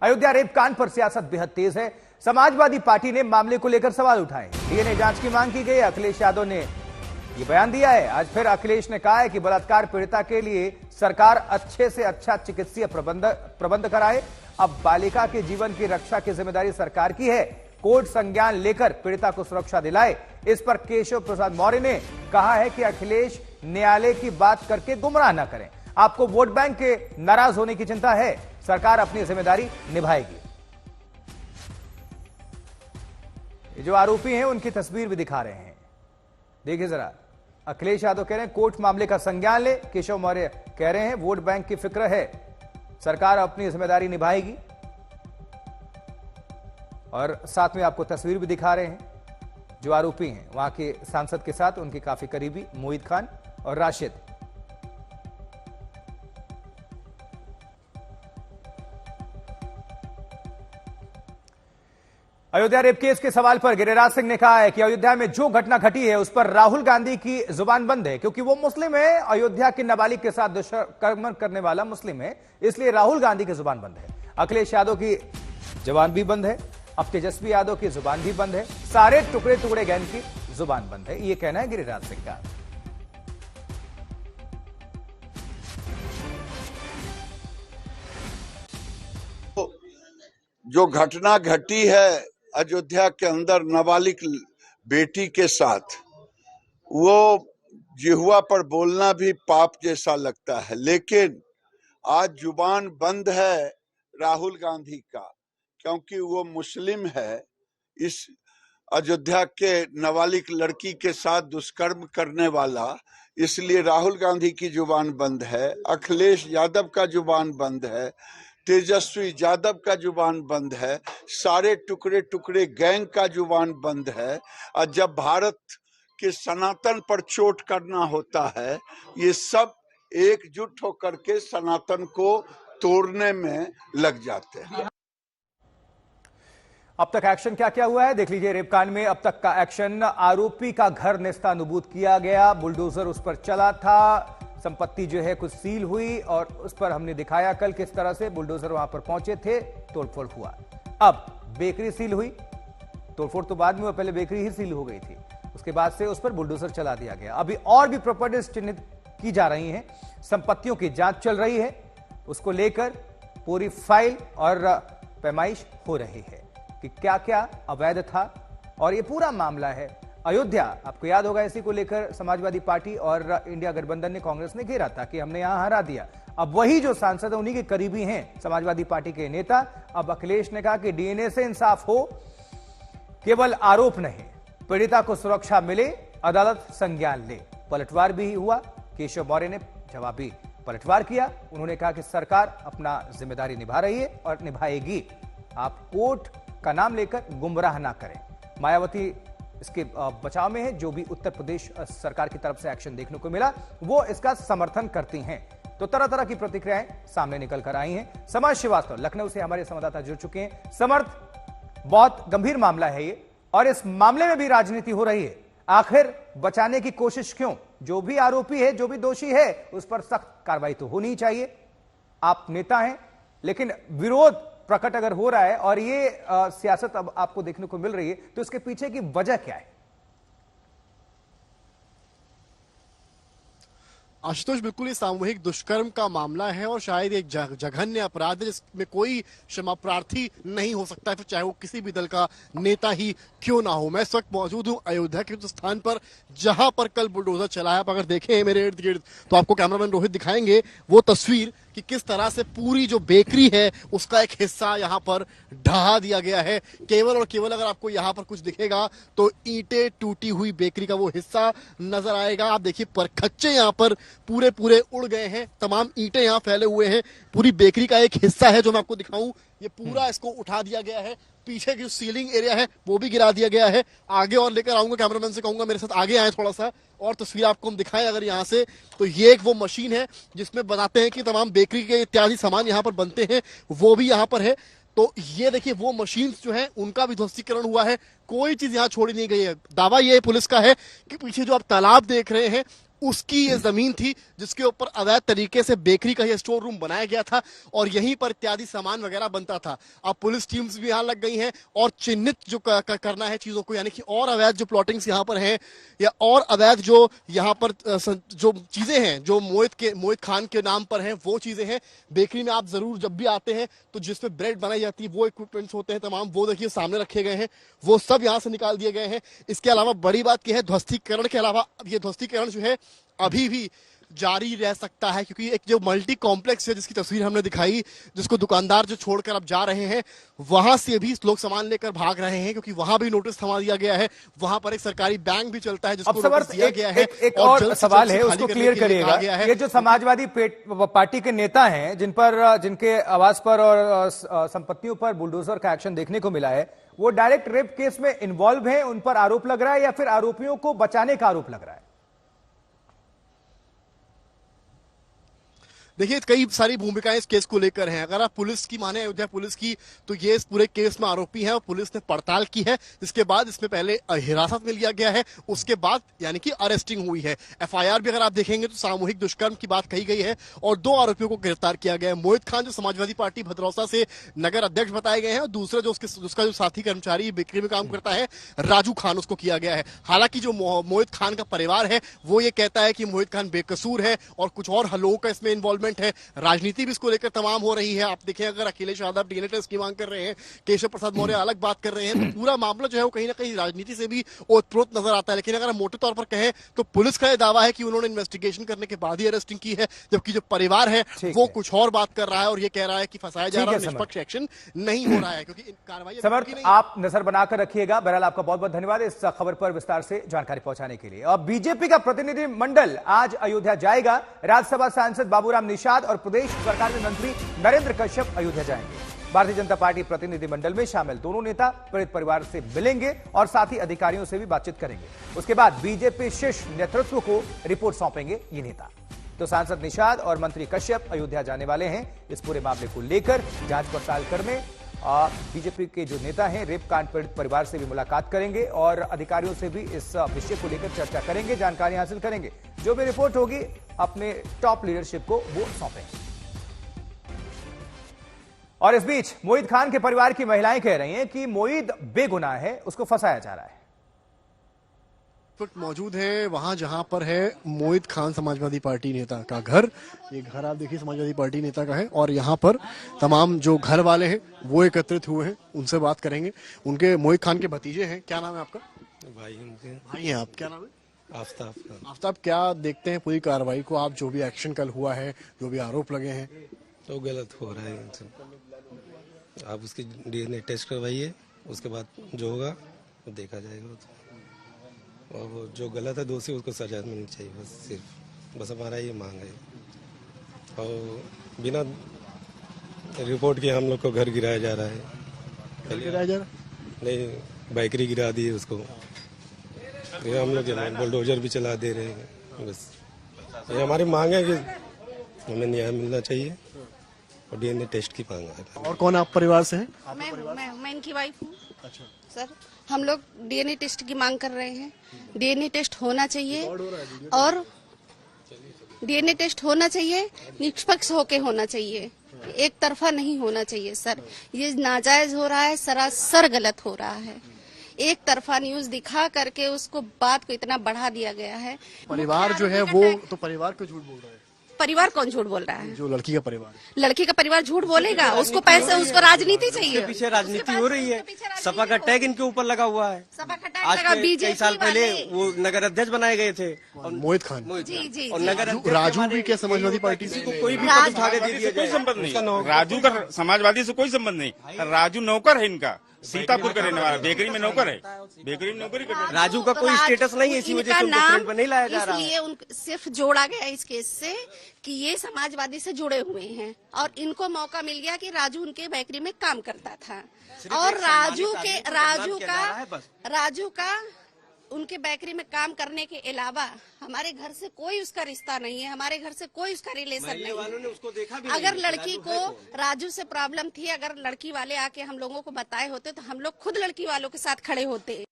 Ayodhya rape कांड पर सियासत बेहद तेज है। समाजवादी पार्टी ने मामले को लेकर सवाल उठाए, डीएनए जांच की मांग की गई। अखिलेश यादव ने ये बयान दिया है। आज फिर अखिलेश ने कहा है कि बलात्कार पीड़िता के लिए सरकार अच्छे से अच्छा चिकित्सीय प्रबंध कराए। अब बालिका के जीवन की रक्षा की जिम्मेदारी सरकार की है। कोर्ट संज्ञान लेकर पीड़िता को सुरक्षा दिलाए। इस पर केशव प्रसाद मौर्य ने कहा है कि अखिलेश न्यायालय की बात करके गुमराह न करें। आपको वोट बैंक के नाराज होने की चिंता है, सरकार अपनी जिम्मेदारी निभाएगी। ये जो आरोपी हैं उनकी तस्वीर भी दिखा रहे हैं, देखिए जरा। अखिलेश यादव कह रहे हैं कोर्ट मामले का संज्ञान ले। केशव मौर्य कह रहे हैं वोट बैंक की फिक्र है, सरकार अपनी जिम्मेदारी निभाएगी। और साथ में आपको तस्वीर भी दिखा रहे हैं। जो आरोपी हैं वहां के सांसद के साथ उनके काफी करीबी मोहित खान और राशिद। अयोध्या रेप केस के सवाल पर गिरिराज सिंह ने कहा है कि अयोध्या में जो घटना घटी है उस पर राहुल गांधी की जुबान बंद है, क्योंकि वो मुस्लिम है। अयोध्या की नाबालिग के साथ दुष्कर्म करने वाला मुस्लिम है, इसलिए राहुल गांधी की जुबान बंद है। अखिलेश यादव की जुबान भी बंद है, अब तेजस्वी यादव की जुबान भी बंद है, सारे टुकड़े टुकड़े गैंग की जुबान बंद है, ये कहना है गिरिराज सिंह का। जो घटना घटी है अयोध्या के अंदर नाबालिग बेटी के साथ, वो जिह्वा पर बोलना भी पाप जैसा लगता है। लेकिन आज जुबान बंद है राहुल गांधी का, क्योंकि वो मुस्लिम है। इस अयोध्या के नाबालिग लड़की के साथ दुष्कर्म करने वाला, इसलिए राहुल गांधी की जुबान बंद है। अखिलेश यादव का जुबान बंद है, तेजस्वी यादव का जुबान बंद है, सारे टुकड़े टुकड़े गैंग का जुबान बंद है। और जब भारत के सनातन पर चोट करना होता है, ये सब एकजुट होकर के सनातन को तोड़ने में लग जाते हैं। अब तक एक्शन क्या क्या हुआ है देख लीजिए। रेप कांड में अब तक का एक्शन, आरोपी का घर नेस्तानुबूद किया गया, बुलडोजर उस पर चला था, संपत्ति जो है कुछ सील हुई और उस पर हमने दिखाया कल किस तरह से बुलडोजर वहां पर पहुंचे थे, तोड़फोड़ हुआ। अब बेकरी सील हुई, तोड़फोड़ तो बाद में, वो पहले बेकरी ही सील हो गई थी, उसके बाद से उस पर बुलडोजर चला दिया गया। अभी और भी प्रॉपर्टीज चिन्हित की जा रही हैं, संपत्तियों की जांच चल रही है, उसको लेकर पूरी फाइल और पैमाइश हो रही है कि क्या क्या अवैध था। और ये पूरा मामला है अयोध्या, आपको याद होगा इसी को लेकर समाजवादी पार्टी और इंडिया गठबंधन ने, कांग्रेस ने घेरा था कि हमने यहां हरा दिया। अब वही जो सांसद है उन्हीं के करीबी हैं समाजवादी पार्टी के नेता। अब अखिलेश ने कहा कि डीएनए से इंसाफ हो, केवल आरोप नहीं, पीड़िता को सुरक्षा मिले, अदालत संज्ञान ले। पलटवार भी हुआ, केशव मौर्य ने जवाबी पलटवार किया। उन्होंने कहा कि सरकार अपना जिम्मेदारी निभा रही है और निभाएगी। आप कोर्ट का नाम लेकर गुमराह ना करें। मायावती इसके बचाव में है। जो भी उत्तर प्रदेश सरकार की तरफ से एक्शन देखने को मिला वो इसका समर्थन करती हैं। तो तरह तरह की प्रतिक्रियाएं सामने निकल कर आई हैं। समर्थ श्रीवास्तव लखनऊ से हमारे संवाददाता जुड़ चुके हैं। समर्थ, बहुत गंभीर मामला है ये और इस मामले में भी राजनीति हो रही है। आखिर बचाने की कोशिश क्यों? जो भी आरोपी है, जो भी दोषी है, उस पर सख्त कार्रवाई तो होनी चाहिए। आप नेता हैं, लेकिन विरोध प्रकट अगर हो रहा है और ये सियासत अब आपको देखने को मिल रही है, तो इसके पीछे की वजह क्या है? आशुतोष, बिल्कुल ये सामूहिक दुष्कर्म का मामला है और शायद एक जघन्य अपराध है जिसमें कोई क्षमा प्रार्थी नहीं हो सकता है, फिर चाहे वो किसी भी दल का नेता ही क्यों ना हो। मैं इस वक्त मौजूद हूँ अयोध्या के उस स्थान पर जहां पर कल बुलडोजर चला है। आप अगर देखें मेरे इर्द गिर्द तो आपको कैमरामैन रोहित दिखाएंगे वो तस्वीर कि किस तरह से पूरी जो बेकरी है उसका एक हिस्सा यहाँ पर ढहा दिया गया है। केवल और केवल अगर आपको यहाँ पर कुछ दिखेगा तो ईंटें टूटी हुई बेकरी का वो हिस्सा नजर आएगा। आप देखिए परखच्चे यहाँ पर पूरे पूरे उड़ गए हैं, तमाम ईंटें यहाँ फैले हुए हैं। पूरी बेकरी का एक हिस्सा है जो मैं आपको दिखाऊं, ये पूरा इसको उठा दिया गया है। पीछे की सीलिंग एरिया है वो भी गिरा दिया गया है। आगे और लेकर आऊंगा, कैमरामैन से कहूंगा मेरे साथ आगे आए थोड़ा सा और तस्वीर आपको हम दिखाएं अगर यहाँ से। तो ये एक वो मशीन है जिसमें बनाते हैं कि तमाम बेकरी के इत्यादि सामान यहाँ पर बनते हैं, वो भी यहाँ पर है। तो ये देखिए वो मशीन्स जो है उनका भी ध्वस्तीकरण हुआ है, कोई चीज यहाँ छोड़ी नहीं गई है। दावा ये पुलिस का है कि पीछे जो आप तालाब देख रहे हैं उसकी ये जमीन थी जिसके ऊपर अवैध तरीके से बेकरी का ये स्टोर रूम बनाया गया था और यहीं पर इत्यादि सामान वगैरह बनता था। अब पुलिस टीम्स भी यहाँ लग गई हैं और चिन्हित जो करना है चीजों को, यानी कि और अवैध जो प्लॉटिंग्स यहाँ पर हैं या और अवैध जो यहाँ पर जो चीजें हैं जो मोहित खान के नाम पर हैं वो चीजें हैं। बेकरी में आप जरूर जब भी आते हैं तो जिसमें ब्रेड बनाई जाती है वो इक्विपमेंट्स होते हैं तमाम, वो देखिए सामने रखे गए हैं, वो सब यहाँ से निकाल दिए गए हैं। इसके अलावा बड़ी बात यह है ध्वस्तीकरण के अलावा ये ध्वस्तीकरण जो है अभी भी जारी रह सकता है, क्योंकि एक जो मल्टी कॉम्प्लेक्स है जिसकी तस्वीर हमने दिखाई, जिसको दुकानदार जो छोड़कर अब जा रहे हैं, वहां से भी लोग सामान लेकर भाग रहे हैं क्योंकि वहां भी नोटिस थमा दिया गया है। वहां पर एक सरकारी बैंक भी चलता है जिसको नोटिस दिया गया है। एक और सवाल है, उसको क्लियर करिएगा। ये जो समाजवादी पार्टी के नेता हैं जिनके आवास पर और संपत्तियों पर बुलडोजर का एक्शन देखने को मिला है, वो डायरेक्ट रेप केस में इन्वॉल्व है, उन पर आरोप लग रहा है या फिर आरोपियों को बचाने का आरोप लग रहा है? देखिए कई सारी भूमिकाएं इस केस को लेकर हैं। अगर आप पुलिस की माने, अयोध्या पुलिस की, तो ये इस पूरे केस में आरोपी है और पुलिस ने पड़ताल की है, जिसके बाद इसमें पहले हिरासत में लिया गया है, उसके बाद यानी कि अरेस्टिंग हुई है। एफआईआर भी अगर आप देखेंगे तो सामूहिक दुष्कर्म की बात कही गई है और 2 आरोपियों को गिरफ्तार किया गया है। मोहित खान जो समाजवादी पार्टी भद्रौसा से नगर अध्यक्ष बताए गए हैं और दूसरा जो उसका जो साथी कर्मचारी बिक्री में काम करता है राजू खान, उसको किया गया है। हालांकि जो मोहित खान का परिवार है वो ये कहता है कि मोहित खान बेकसूर है और कुछ और लोगों का इसमें इन्वॉल्वमेंट है। राजनीति भी इसको लेकर तमाम हो रही है। आप देखें, अगर अखिलेश यादव डीएनए टेस्ट की मांग कर रहे हैं, केशव प्रसाद मौर्य अलग बात कर रहे हैं, तो पूरा मामला जो है वो कहीं ना कहीं राजनीति से भी ओतप्रोत नजर आता है। लेकिन अगर हम मोटे तौर पर कहें तो पुलिस का यह दावा है कि उन्होंने इन्वेस्टिगेशन करने के बाद ही अरेस्टिंग की है, जबकि जो परिवार है वो कुछ और बात कर रहा है और ये कह रहा है कि फंसाया जा रहा है, निष्पक्ष एक्शन नहीं हो रहा है क्योंकि कार्रवाई। समर्थ, आप नजर बनाकर रखिएगा। बहरहाल आपका बहुत बहुत धन्यवाद इस खबर पर विस्तार से जानकारी पहुंचाने के लिए। और बीजेपी का प्रतिनिधिमंडल आज अयोध्या जाएगा। राज्यसभा सांसद बाबूराम निषाद और प्रदेश सरकार में मंत्री नरेंद्र कश्यप अयोध्या जाएंगे। भारतीय जनता पार्टी प्रतिनिधिमंडल में शामिल दोनों नेता पीड़ित परिवार से मिलेंगे और साथ ही अधिकारियों से भी बातचीत करेंगे। उसके बाद बीजेपी शीर्ष नेतृत्व को रिपोर्ट सौंपेंगे ये नेता। तो सांसद निषाद और मंत्री कश्यप अयोध्या जाने वाले हैं। इस पूरे मामले को लेकर जांच पड़ताल करने बीजेपी के जो नेता हैं रेप कांड पीड़ित परिवार से भी मुलाकात करेंगे और अधिकारियों से भी इस विषय को लेकर चर्चा करेंगे, जानकारी हासिल करेंगे। जो भी रिपोर्ट होगी अपने टॉप लीडरशिप को वो सौंपेंगे। और इस बीच मोहित खान के परिवार की महिलाएं कह रही हैं कि मोहित बेगुनाह है, उसको फंसाया जा रहा है। मौजूद है वहां जहां पर है मोहित खान समाजवादी पार्टी नेता का घर। ये घर आप देखिए समाजवादी पार्टी नेता का है और यहाँ पर तमाम जो घर वाले हैं वो एकत्रित हुए हैं, उनसे बात करेंगे। उनके मोहित खान के भतीजे हैं। क्या नाम है आपका? भाई हैं आप। क्या नाम है? आफ्ताब। आफ्ताब, क्या देखते हैं पूरी कार्रवाई को आप? जो भी एक्शन कल हुआ है, जो भी आरोप लगे हैं, तो गलत हो रहा है। आप उसकी डीएनए टेस्ट करवाइए, उसके बाद जो होगा वो देखा जाएगा। और वो जो गलत है दोषी उसको सजा मिलनी चाहिए, बस हमारा ये मांग है। और बिना रिपोर्ट के हम लोग को घर गिराया जा रहा है। गिराया जा रहा? नहीं, बैकरी गिरा दी है उसको। ये हम लोग बुलडोजर भी चला दे रहे हैं। बस ये हमारी मांग है कि हमें न्याय मिलना चाहिए और डीएनए टेस्ट की मांग है। और कौन आप परिवार से हैं? मैं इनकी वाइफ हूँ। अच्छा सर, हम लोग डीएनए टेस्ट की मांग कर रहे हैं। डीएनए टेस्ट होना चाहिए और डीएनए टेस्ट होना चाहिए, निष्पक्ष होके होना चाहिए, एक तरफा नहीं होना चाहिए। सर, ये नाजायज हो रहा है, सरासर गलत हो रहा है। एक तरफा न्यूज दिखा करके उसको बात को इतना बढ़ा दिया गया है। परिवार जो है वो तो परिवार को झूठ बोल रहा है। परिवार कौन झूठ बोल रहा है? जो लड़की का परिवार। लड़की का परिवार झूठ बोलेगा? उसको पैसे, उसको राजनीति चाहिए। पीछे राजनीति हो रही है। सपा का टैग इनके ऊपर लगा हुआ है। सपा का आज टैग कई साल पहले वो नगर अध्यक्ष बनाए गए थे मोहित खान। जी। और नगर राजू भी क्या समाजवादी पार्टी से? कोई भी पद उठा के दे दिया कोई संबंध नहीं। राजू का समाजवादी से कोई संबंध नहीं। राजू नौकर है इनका, सीतापुर का रहने वाला, बेकरी में नौकर है, बेकरी में नौकरी करता है। राजू का कोई स्टेटस नहीं है, इसी वजह से उनको फ्रंट पर नहीं लाया जा रहा है। इसलिए सिर्फ जोड़ा गया इस केस से कि ये समाजवादी से जुड़े हुए हैं और इनको मौका मिल गया कि राजू उनके बेकरी में काम करता था और राजू का उनके बेकरी में काम करने के अलावा हमारे घर से कोई उसका रिश्ता नहीं है, हमारे घर से कोई उसका रिलेशन नहीं है। अगर लड़की को राजू से प्रॉब्लम थी, अगर लड़की वाले आके हम लोगों को बताए होते तो हम लोग खुद लड़की वालों के साथ खड़े होते।